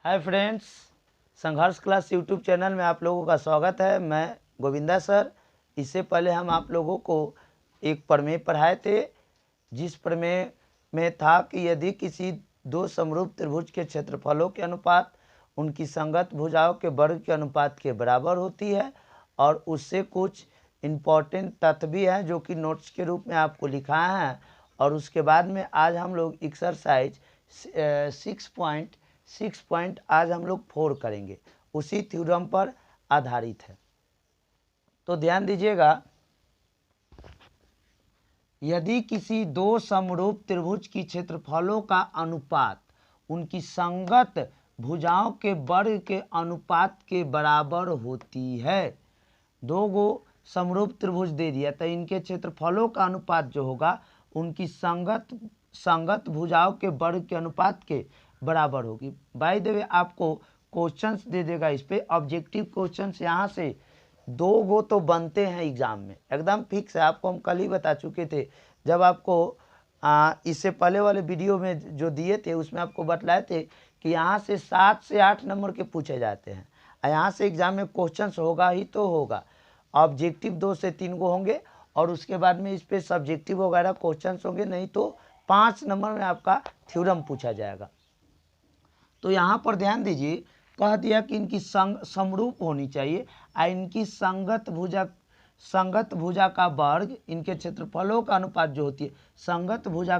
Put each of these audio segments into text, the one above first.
Hi friends, संघर्ष class YouTube channel में आप लोगों का स्वागत है। मैं गोविंदा सर। इससे पहले हम आप लोगों को एक प्रमेय पढ़ाए थे, जिस प्रमेय में था कि यदि किसी दो समरूप त्रिभुज के क्षेत्रफलों के अनुपात उनकी संगत भुजाओं के वर्ग के अनुपात के बराबर होती है, और उससे कुछ इम्पॉर्टेंट तथ्य भी हैं जो कि नोट्स के रूप में आपको लिखाए हैं। और उसके बाद में आज हम लोग एक्सरसाइज 6.6 आज हम लोग 4 करेंगे, उसी थ्योरम पर आधारित है। तो ध्यान दीजिएगा, यदि किसी दो समरूप त्रिभुज की क्षेत्रफलों का अनुपात उनकी संगत भुजाओं के वर्ग के अनुपात के बराबर होती है। दो गो समरूप त्रिभुज दे दिया तो इनके क्षेत्रफलों का अनुपात जो होगा उनकी संगत भुजाओं के वर्ग के अनुपात के बराबर होगी। बाय द वे आपको क्वेश्चंस दे देगा इस पे, ऑब्जेक्टिव क्वेश्चंस यहाँ से 2 गो तो बनते हैं एग्जाम में, एकदम फिक्स है। आपको हम कल ही बता चुके थे, जब आपको इससे पहले वाले वीडियो में जो दिए थे उसमें आपको बतलाए थे कि यहाँ से 7 से 8 नंबर के पूछे जाते हैं। यहाँ से एग्जाम में क्वेश्चंस होगा ही तो होगा। ऑब्जेक्टिव 2 से 3 गो होंगे और उसके बाद में इस पे सब्जेक्टिव वगैरह क्वेश्चंस होंगे, नहीं तो 5 नंबर में आपका थ्योरम पूछा जाएगा। तो यहाँ पर ध्यान दीजिए, कह दिया कि इनकी समरूप होनी चाहिए और इनकी संगत भुजा का वर्ग इनके क्षेत्रफलों का अनुपात जो होती है संगत भुजा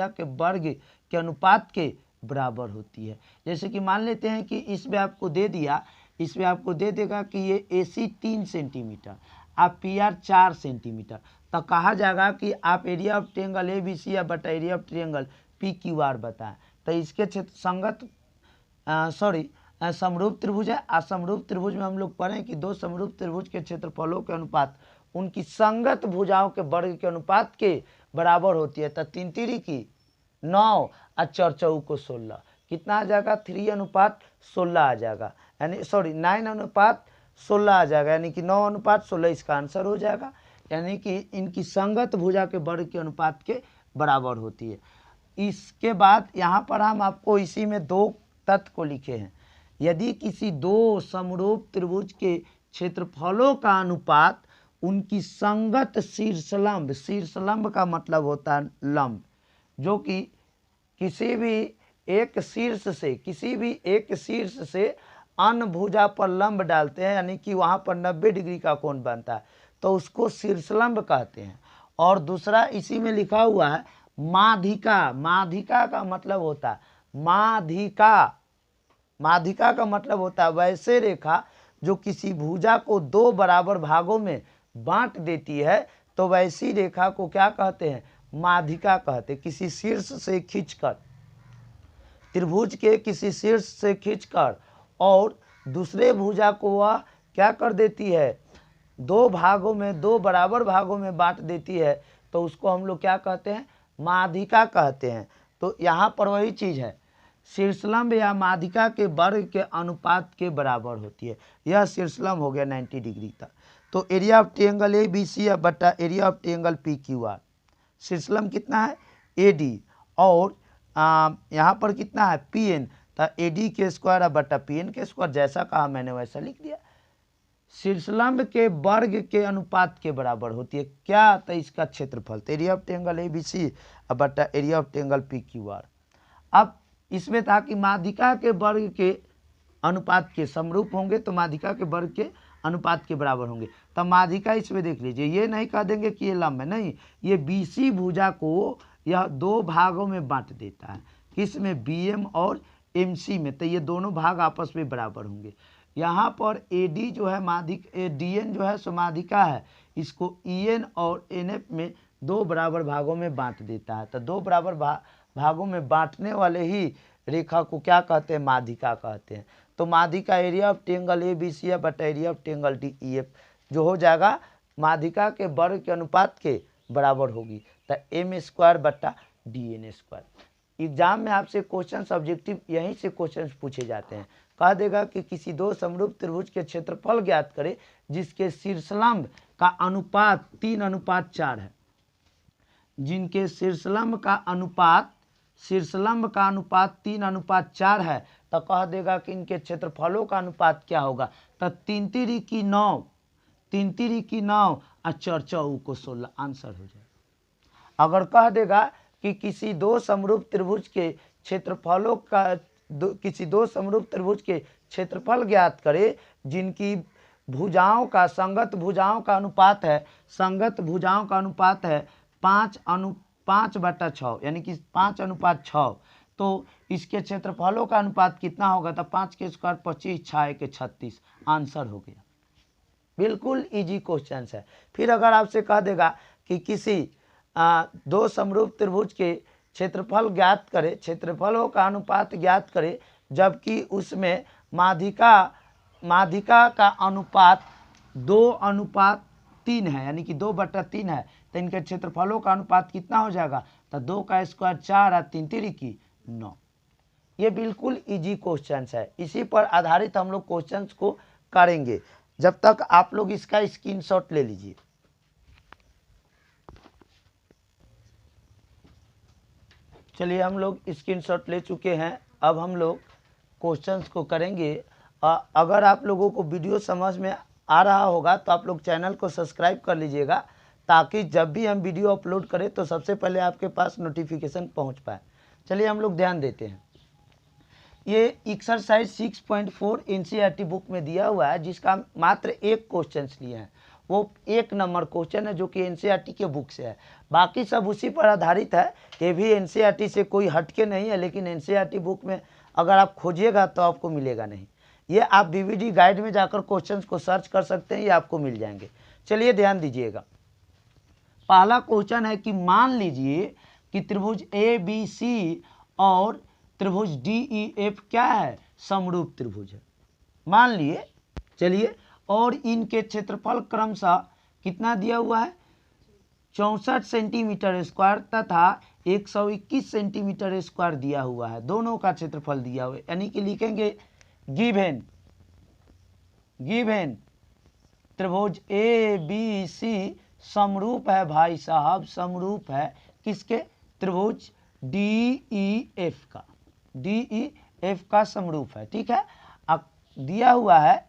के वर्ग के अनुपात के बराबर होती है। जैसे कि मान लेते हैं कि इसमें आपको दे दिया, इसमें आपको दे देगा कि ये AC 3 सेंटीमीटर और PR 4 सेंटीमीटर, तो कहा जाएगा कि आप एरिया ऑफ ट्रायंगल ABC या बटा एरिया ऑफ ट्रायंगल PQR बताएं। तो इसके समरूप त्रिभुज है। असमरूप त्रिभुज में हम लोग पढ़ें कि दो समरूप त्रिभुज के क्षेत्रफलों के अनुपात उनकी संगत भुजाओं के वर्ग के अनुपात के बराबर होती है। तो 3 3 की 9 और 4 4 को 16, कितना आ जाएगा 3:16 आ जाएगा, यानी 9:16 आ जाएगा, यानी कि 9:16 इसका आंसर हो जाएगा। यानी कि इनकी संगत भुजा के वर्ग के अनुपात के बराबर होती है। इसके बाद यहाँ पर हम आपको इसी में 2 तथ्य को लिखे हैं। यदि किसी दो समरूप त्रिभुज के क्षेत्रफलों का अनुपात उनकी संगत शीर्षलंब का मतलब होता है लंब, जो कि किसी भी एक शीर्ष से अन्य भुजा पर लंब डालते हैं, यानी कि वहाँ पर 90 डिग्री का कोण बनता है, तो उसको शीर्षलंब कहते हैं। और दूसरा इसी में लिखा हुआ है माध्यिका का मतलब होता है माध्यिका का मतलब होता है वैसे रेखा जो किसी भुजा को 2 बराबर भागों में बांट देती है, तो वैसी रेखा को क्या कहते हैं, माध्यिका कहते हैं। किसी शीर्ष से खींचकर, त्रिभुज के किसी शीर्ष से खींचकर और दूसरे भुजा को वह क्या कर देती है, 2 बराबर भागों में बांट देती है, तो उसको हम लोग क्या कहते हैं, माध्यिका कहते हैं। तो यहाँ पर वही चीज़ है, शीर्षलंब या माध्यिका के वर्ग के अनुपात के बराबर होती है। यह शीर्षलंब हो गया 90 डिग्री तक। तो एरिया ऑफ ट्रायंगल ABC या बटा एरिया ऑफ ट्रायंगल PQR, शीर्षलंब कितना है AD, और यहाँ पर कितना है PN, तो AD के स्क्वायर या बटा PN के स्क्वायर, जैसा कहा मैंने वैसा लिख दिया। शीर्षलंब के वर्ग के अनुपात के बराबर होती है क्या, तो इसका क्षेत्रफल, तो एरिया ऑफ ट्रायंगल ABC बटा एरिया ऑफ ट्रायंगल PQR। अब इसमें था कि माध्यिका के वर्ग के अनुपात के समरूप होंगे तो माध्यिका के वर्ग के अनुपात के बराबर होंगे। तब माध्यिका इसमें देख लीजिए, ये नहीं कह देंगे कि ये लंब है, नहीं, ये BC भुजा को यह 2 भागों में बांट देता है, किसमें, BM और MC में, तो ये दोनों भाग आपस में बराबर होंगे। यहाँ पर AD जो है DN जो है सो माध्यिका है, इसको EN और NF में 2 बराबर भागों में बांट देता है। तो 2 बराबर भागों में बांटने वाले ही रेखा को क्या कहते हैं, माध्यिका कहते हैं। तो माध्यिका एरिया ऑफ ट्रायंगल ABC या बटा एरिया ऑफ ट्रायंगल DEF जो हो जाएगा माध्यिका के वर्ग के अनुपात के बराबर होगी, तो M² बटा DN²। एग्जाम में आपसे क्वेश्चन सब्जेक्टिव यहीं से क्वेश्चन पूछे जाते हैं। कह देगा कि किसी दो समरूप त्रिभुज के क्षेत्रफल ज्ञात करें जिसके शीर्षलंब का अनुपात 3:4 है, जिनके शीर्षलंब का अनुपात शीर्षलंब का अनुपात 3:4 है तो कह देगा कि इनके क्षेत्रफलों का अनुपात क्या होगा। तो 3 3 की 9, 3 3 की 9 और 4 4 को 16 आंसर हो जाएगा। अगर कह देगा कि किसी दो समरूप त्रिभुज के क्षेत्रफलों का किसी दो समरूप त्रिभुज के क्षेत्रफल ज्ञात करे जिनकी भुजाओं का संगत भुजाओं का अनुपात है, संगत भुजाओं का अनुपात है 5/6 यानी कि 5:6, तो इसके क्षेत्रफलों का अनुपात कितना होगा। तो 5 के स्क्वायर 25, 6 के 36 आंसर हो गया। बिल्कुल इजी क्वेश्चन है। फिर अगर आपसे कह देगा कि किसी दो समरूप त्रिभुज के क्षेत्रफल ज्ञात करे, क्षेत्रफलों का अनुपात ज्ञात करे जबकि उसमें माध्यिका का अनुपात 2:3 है यानी कि 2/3 है तो इनके क्षेत्रफलों का अनुपात कितना हो जाएगा। तो 2 का स्क्वायर 4 और 3 3 की 9। ये बिल्कुल इजी क्वेश्चन है। इसी पर आधारित हम लोग क्वेश्चंस को करेंगे। जब तक आप लोग इसका स्क्रीनशॉट ले लीजिए। चलिए हम लोग स्क्रीनशॉट ले चुके हैं। अब हम लोग क्वेश्चंस को करेंगे। अगर आप लोगों को वीडियो समझ में आ रहा होगा तो आप लोग चैनल को सब्सक्राइब कर लीजिएगा ताकि जब भी हम वीडियो अपलोड करें तो सबसे पहले आपके पास नोटिफिकेशन पहुंच पाए। चलिए हम लोग ध्यान देते हैं। ये एक्सरसाइज 6.4 एनसीईआरटी बुक में दिया हुआ है जिसका मात्र एक क्वेश्चन लिए हैं। वो 1 नंबर क्वेश्चन है जो कि एनसीईआरटी के बुक से है, बाकी सब उसी पर आधारित है। ये भी एनसीईआरटी से कोई हटके नहीं है, लेकिन एनसीईआरटी बुक में अगर आप खोजिएगा तो आपको मिलेगा नहीं। ये आप डीवीडी गाइड में जाकर क्वेश्चंस को सर्च कर सकते हैं, ये आपको मिल जाएंगे। चलिए ध्यान दीजिएगा। पहला क्वेश्चन है कि मान लीजिए कि त्रिभुज ABC और त्रिभुज DEF क्या है, समरूप त्रिभुज है। मान लिए, चलिए, और इनके क्षेत्रफल क्रमशः कितना दिया हुआ है, 64 सेंटीमीटर स्क्वायर तथा 121 सेंटीमीटर स्क्वायर दिया हुआ है। दोनों का क्षेत्रफल दिया हुआ है, यानी कि लिखेंगे गिवन त्रिभुज ABC समरूप है भाई साहब, समरूप है किसके, त्रिभुज DEF का समरूप है। ठीक है, अब दिया हुआ है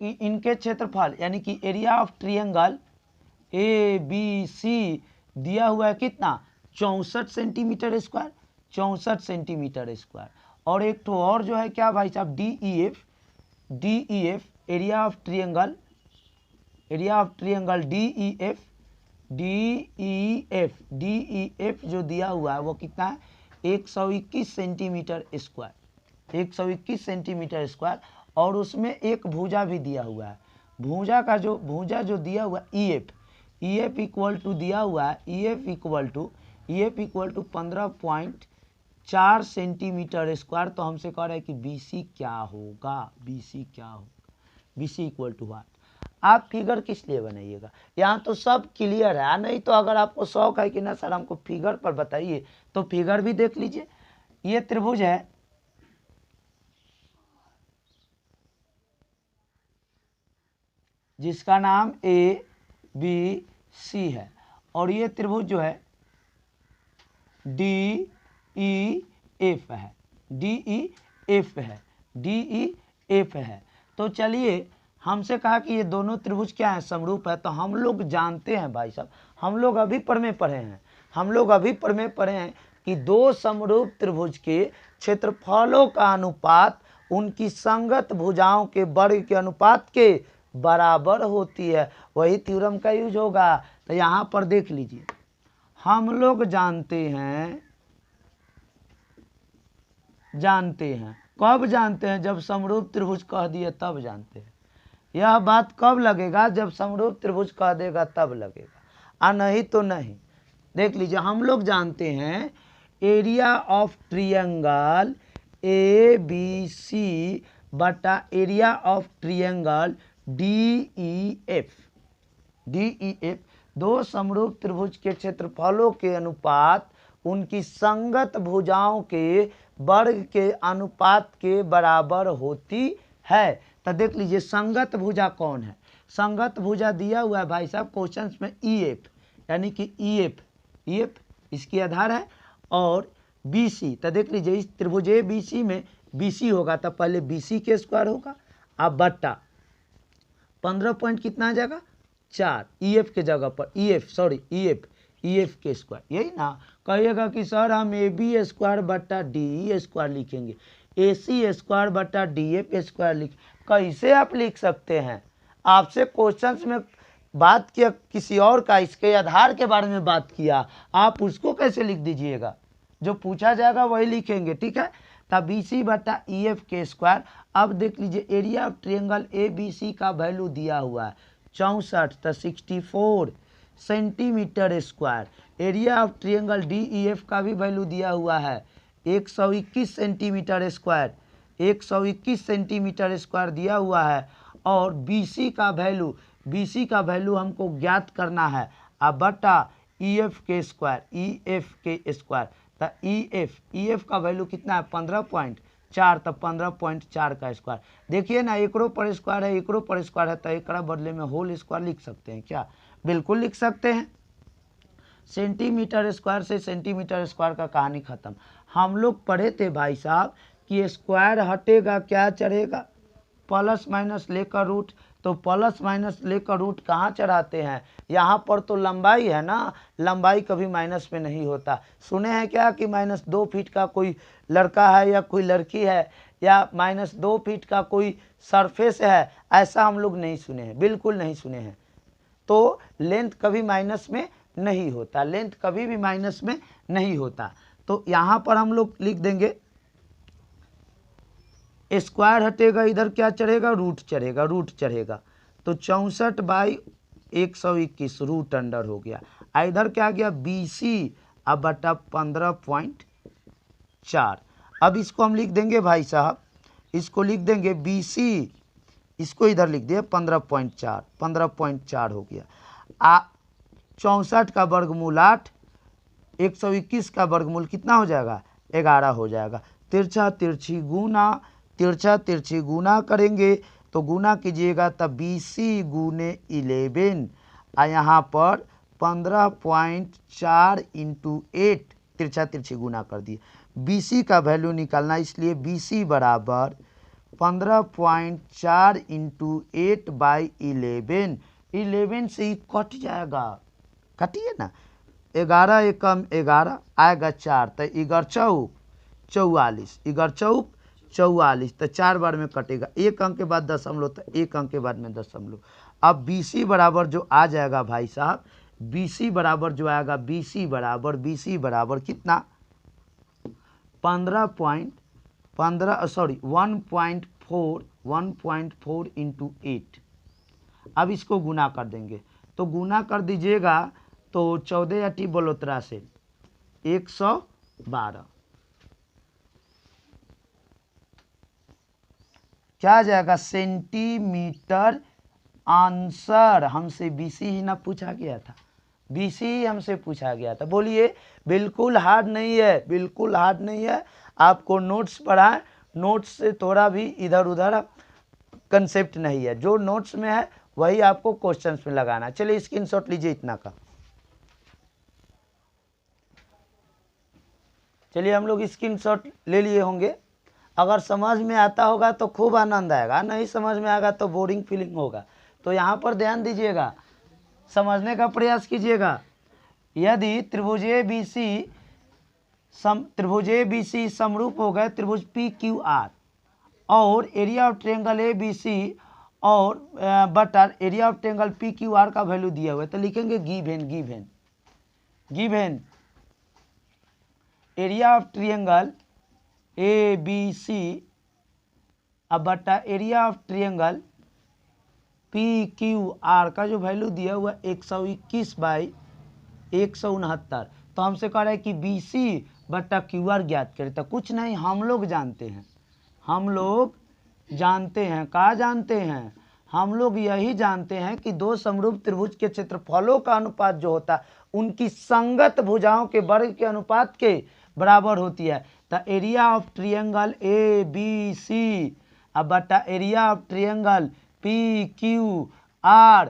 कि इनके क्षेत्रफल यानी कि एरिया ऑफ ट्रायंगल ABC दिया हुआ है कितना, 64 सेंटीमीटर स्क्वायर, 64 सेंटीमीटर स्क्वायर। और एक तो और जो है क्या भाई साहब, DEF area of triangle DEF जो दिया हुआ है वो कितना है, 121 सेंटीमीटर स्क्वायर, 121 सेंटीमीटर स्क्वायर। और उसमें एक भुजा भी दिया हुआ है। भुजा जो दिया हुआ है EF इक्वल टू दिया हुआ है, EF equal to 15.4 centimetre square. तो हमसे कह रहा है कि BC क्या होगा, BC इक्वल टू व्हाट। आप फिगर किस लिए बनाइएगा, यहाँ तो सब क्लियर है। नहीं तो अगर आपको शौक है कि ना सर हमको फिगर पर बताइए तो फिगर भी देख लीजिए। ये त्रिभुज है, जिसका नाम ABC है, और ये त्रिभुज जो है DEF है। तो चलिए, हमसे कहा कि ये दोनों त्रिभुज क्या है, समरूप है। तो हम लोग जानते हैं भाई साहब, हम लोग अभी प्रमेय पढ़े हैं कि दो समरूप त्रिभुज के क्षेत्रफलों का अनुपात उनकी संगत भुजाओं के वर्ग के अनुपात के बराबर होती है। वही थ्योरम का यूज होगा। तो यहाँ पर देख लीजिए, हम लोग जानते हैं, कब जानते हैं, जब समरूप त्रिभुज कह दिए तब जानते हैं। यह बात कब लगेगा, जब समरूप त्रिभुज कह देगा तब लगेगा, नहीं तो नहीं। देख लीजिए, हम लोग जानते हैं एरिया ऑफ ट्रायंगल ABC बटा एरिया ऑफ ट्रायंगल DEF। दो समरूप त्रिभुज के क्षेत्रफलों के अनुपात उनकी संगत भुजाओं के वर्ग के अनुपात के बराबर होती है। तो देख लीजिए, संगत भुजा कौन है, संगत भुजा दिया हुआ है भाई साहब क्वेश्चन में EF, यानी कि EF EF इसकी आधार है, और BC तो देख लीजिए इस त्रिभुज ABC में BC होगा तो पहले BC के स्क्वायर होगा, अब बट्टा 15 पॉइंट कितना आ जाएगा 4 EF के जगह पर EF के स्क्वायर, यही ना। कहिएगा कि सर हम AB स्क्वायर बट्टा DE स्क्वायर लिखेंगे, AC स्क्वायर बट्टा DF स्क्वायर लिख, कैसे आप लिख सकते हैं? आपसे क्वेश्चंस में बात किया किसी और का, इसके आधार के बारे में बात किया, आप उसको कैसे लिख दीजिएगा? जो पूछा जाएगा वही लिखेंगे, ठीक है। तब BC बटा EF के स्क्वायर। अब देख लीजिए एरिया ऑफ ट्रायंगल ABC का वैल्यू दिया हुआ है 64 तो 64 centimetre square. Area of triangle DEF का भी वैल्यू दिया हुआ है 121 सेंटीमीटर स्क्वायर, 121 सेंटीमीटर स्क्वायर दिया हुआ है। और BC का वैल्यू हमको ज्ञात करना है, अब बटा EF के स्क्वायर, तो EF का वैल्यू कितना है 15.4, तो 15.4 का स्क्वायर। देखिए ना एकड़ों पर स्क्वायर है, तो एकड़ा बदले में होल स्क्वायर लिख सकते हैं क्या? बिल्कुल लिख सकते हैं। सेंटीमीटर स्क्वायर से सेंटीमीटर स्क्वायर का कहानी खत्म। हम लोग पढ़े थे भाई साहब कि स्क्वायर हटेगा क्या चढ़ेगा, प्लस माइनस लेकर रूट, तो प्लस माइनस लेकर रूट कहाँ चढ़ाते हैं? यहाँ पर तो लंबाई है ना, लंबाई कभी माइनस में नहीं होता। सुने हैं क्या कि -2 फीट का कोई लड़का है या कोई लड़की है, या -2 फीट का कोई सरफेस है? ऐसा हम लोग नहीं सुने हैं, बिल्कुल नहीं सुने हैं। तो लेंथ कभी माइनस में नहीं होता, लेंथ कभी भी माइनस में नहीं होता। तो यहाँ पर हम लोग लिख देंगे स्क्वायर हटेगा, इधर क्या चढ़ेगा रूट चढ़ेगा, तो 64/121 रूट अंडर हो गया। इधर क्या गया BC अब बटा 15.4। अब इसको हम लिख देंगे भाई साहब, इसको लिख देंगे BC, इसको इधर लिख दिया 15.4 हो गया। 64 का वर्गमूल 8, 121 का वर्गमूल कितना हो जाएगा 11 हो जाएगा। तिरछा तिरछी गुना करेंगे तो गुना कीजिएगा तब BC गुने 11, यहाँ पर 15.4 × 8 तिरछी गुना कर दिए। BC का वैल्यू निकालना, इसलिए BC बराबर 15.4 × 8/11। 11 से ही कट जाएगा, कटिए ना, 11 एकम 11 आएगा 4, तो 11 चौक 44, 11 चौक 44, तो 4 बार में कटेगा, 1 अंक के बाद दशमलव, तो 1 अंक के बाद में दशमलव। अब BC बराबर जो आ जाएगा भाई साहब, BC बराबर जो आएगा, BC बराबर कितना 1.4 × 8। अब इसको गुना कर देंगे, तो गुना कर दीजिएगा तो 14 अटी बलोत्रा से 112, क्या आ जाएगा सेंटीमीटर। आंसर हमसे BC ही ना पूछा गया था, BC ही हमसे पूछा गया था। बोलिए बिल्कुल हार्ड नहीं है, आपको नोट्स पढ़ाएं, नोट्स से थोड़ा भी इधर उधर कंसेप्ट नहीं है, जो नोट्स में है वही आपको क्वेश्चंस में लगाना। चलिए स्क्रीनशॉट लीजिए इतना का। चलिए हम लोग स्क्रीनशॉट ले लिए होंगे। अगर समझ में आता होगा तो खूब आनंद आएगा, नहीं समझ में आएगा तो बोरिंग फीलिंग होगा। तो यहाँ पर ध्यान दीजिएगा, समझने का प्रयास कीजिएगा। यदि त्रिभुज ABC समरूप हो गए त्रिभुज PQR और एरिया ऑफ ट्रायंगल ABC और बटा एरिया ऑफ ट्रायंगल PQR का वैल्यू दिया हुआ है, तो लिखेंगे given area of triangle ABC अब बटा एरिया ऑफ ट्रायंगल PQR का जो वैल्यू दिया हुआ 121/169। तो हमसे कह रहा है कि BC बटा QR ज्ञात करें, तो कुछ नहीं, हम लोग जानते हैं, कहा जानते हैं, हम लोग यही जानते हैं कि दो समरूप त्रिभुज के क्षेत्रफलों का अनुपात जो होता है उनकी संगत भुजाओं के वर्ग के अनुपात के बराबर होती है। तो एरिया ऑफ ट्रायंगल ABC अब बटा एरिया ऑफ ट्रायंगल PQR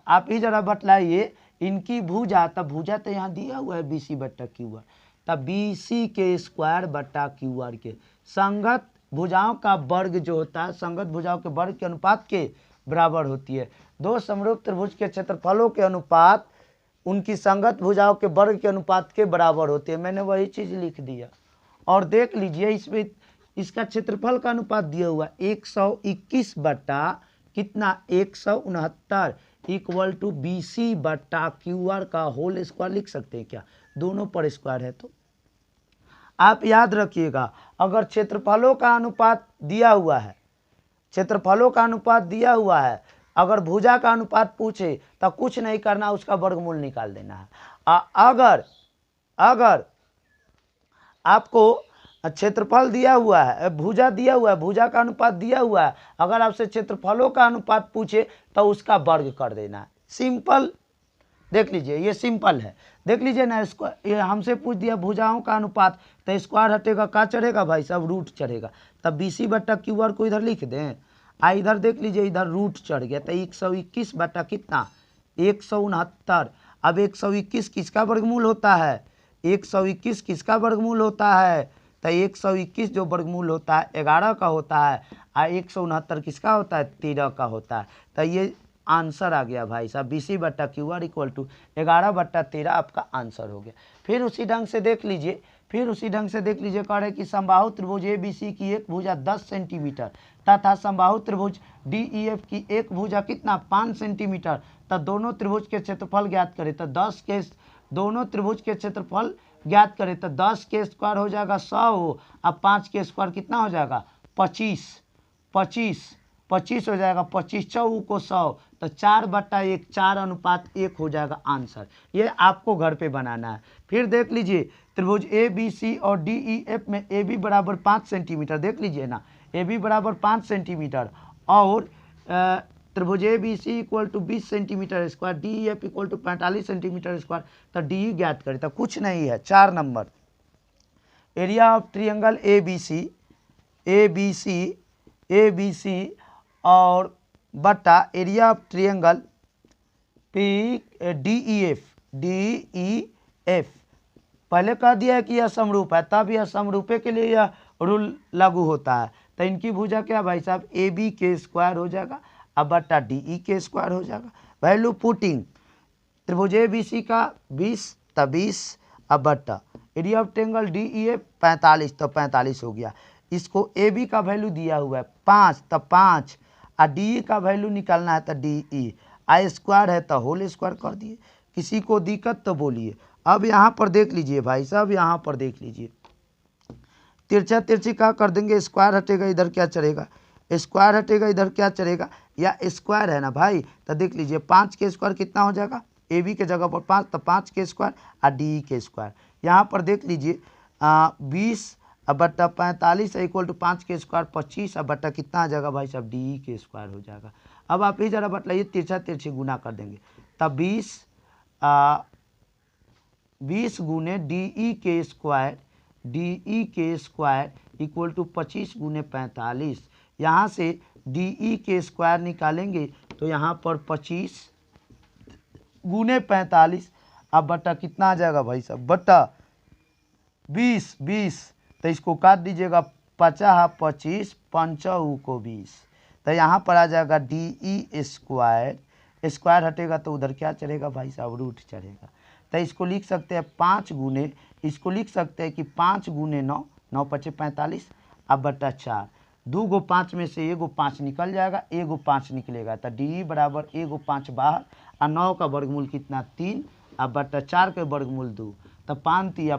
आप ही जरा बतलाइए, इनकी भुजा, तब भुजा तो यहाँ दिया हुआ है BC बट्टा QR, तब BC के स्क्वायर बट्टा QR के संगत भुजाओं का वर्ग जो होता है संगत भुजाओं के वर्ग के अनुपात के बराबर होती है। दो समरूप त्रिभुज के क्षेत्रफलों के अनुपात उनकी संगत भुजाओं के वर्ग के अनुपात के बराबर होती है। मैंने वही चीज लिख दिया। और देख लीजिए इसमें इसका क्षेत्रफल का अनुपात दिया हुआ 121 बट्टा कितना 169 इक्वल टू BC बट्टा QR का होल स्क्वायर लिख सकते हैं क्या? दोनों पर स्क्वायर है। तो आप याद रखिएगा, अगर क्षेत्रफलों का अनुपात दिया हुआ है, क्षेत्रफलों का अनुपात दिया हुआ है, अगर भुजा का अनुपात पूछे तो कुछ नहीं करना, उसका वर्गमूल निकाल देना है। अगर आपको क्षेत्रफल दिया हुआ है, भुजा दिया हुआ है, भुजा का अनुपात दिया हुआ है, अगर आपसे क्षेत्रफलों का अनुपात पूछे तो उसका वर्ग कर देना है। सिंपल, देख लीजिए ये सिंपल है। देख लीजिए ना, इसको ये हमसे पूछ दिया भुजाओं का अनुपात, तो स्क्वायर हटेगा का चढ़ेगा भाई साहब? रूट चढ़ेगा। तब BC बट्टा QR को इधर लिख दें। इधर देख लीजिए, इधर रूट चढ़ गया, तो 121 बट्टा कितना 169। अब 121 किसका वर्गमूल होता है? 121 किसका वर्गमूल होता है? तो 121 जो वर्गमूल होता है 11 का होता है, और 169 किसका होता है? 13 का होता है। तो ये आंसर आ गया भाई साहब, BC बट्टा QR इक्वल टू 11 बट्टा 13 आपका आंसर हो गया। फिर उसी ढंग से देख लीजिए, कह रहे कि समबाहु त्रिभुज ABC की एक भुजा 10 सेंटीमीटर तथा समबाहु त्रिभुज DEF की एक भुजा कितना 5 सेंटीमीटर, तो दोनों त्रिभुज के क्षेत्रफल ज्ञात करें। तो 10 के दोनों त्रिभुज के क्षेत्रफल ज्ञात करें तो 10 के स्क्वायर हो जाएगा 100, अब 5 के स्क्वायर कितना हो जाएगा 25 हो जाएगा, 25 चौऊ को 100, तो 4/1 4:1 हो जाएगा आंसर। ये आपको घर पे बनाना है। फिर देख लीजिए त्रिभुज ABC और DEF में AB बराबर 5 सेंटीमीटर, देख लीजिए ना, AB बराबर 5 सेंटीमीटर और त्रिभुज ABC equal to 20 centimetre square, DEF equal to 45 centimetre square, तो DE ज्ञात करें। तो कुछ नहीं है, 4 number area of triangle ABC और बटा एरिया ऑफ ट्रिएंगल DEF। पहले कह दिया है कि यह समरूप है, तब यह समरूपे के लिए यह रूल लागू होता है। तो इनकी भुजा क्या भाई साहब AB के स्क्वायर हो जाएगा, अब बट्टा DE के स्क्वायर हो जाएगा। वैल्यू पुटिंग त्रिभुज ABC का 20 तो 20, अब बट्टा एरिया ऑफ ट्रायंगल DEF 45 तो 45 हो गया। इसको AB का वैल्यू दिया हुआ है 5 तो 5, और DE का वैल्यू निकालना है तो DE, आई स्क्वायर है तो होल स्क्वायर कर दिए। किसी को दिक्कत तो बोलिए। अब यहाँ पर देख लीजिए भाई साहब, यहाँ पर देख लीजिए तिरछा तिरछी का कर देंगे, स्क्वायर हटेगा इधर क्या चढ़ेगा, स्क्वायर हटेगा इधर क्या चढ़ेगा, या स्क्वायर है ना भाई। तो देख लीजिए 5 के स्क्वायर कितना हो जाएगा, AB के जगह पर 5 तो 5 के स्क्वायर और DE के स्क्वायर। यहाँ पर देख लीजिए 20 अब बट्टा 45 इक्वल टू 5 के स्क्वायर 25, अब बट्टा कितना आ जाएगा भाई साहब DE के स्क्वायर हो जाएगा। अब आप ही जरा बतलाइए, तिरछा तिरछी गुना कर देंगे तब 20 गुने DE के स्क्वायर इक्वल टू 25 गुने 45। यहाँ से DE के स्क्वायर निकालेंगे तो यहाँ पर 25 गुने 45, अब बट्टा कितना आ जाएगा भाई साहब, बट्टा 20 तो इसको काट दीजिएगा, 50 25 पंचऊ को 20, तो यहाँ पर आ जाएगा DE स्क्वायर हटेगा तो उधर क्या चढ़ेगा भाई साहब, रूट चढ़ेगा। तो इसको लिख सकते हैं 5 गुने, इसको लिख सकते हैं कि 5 गुने 9, 9 पचे 45, अब बट्टा 4, 2 गो 5 में से 1 गो 5 निकल जाएगा, 1 गो 5 निकलेगा, तो DE बराबर 1 गो 5 बाहर, और 9 का वर्गमूल कितना 3, अब बट्टा 4 के वर्गमूल 2, तो 5 या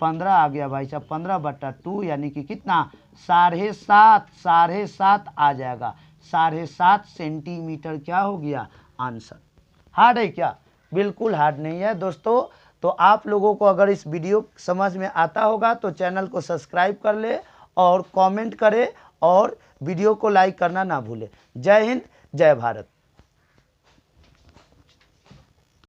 15 आ गया भाई साहब, 15/2 यानी कि कितना 7.5 आ जाएगा, 7.5 सेंटीमीटर क्या हो गया आंसर। हार्ड है क्या? बिल्कुल हार्ड नहीं है दोस्तों। तो आप लोगों को अगर इस वीडियो समझ में आता होगा तो चैनल को सब्सक्राइब कर ले और कमेंट करें और वीडियो को लाइक करना ना भूले। जय हिंद, जय भारत।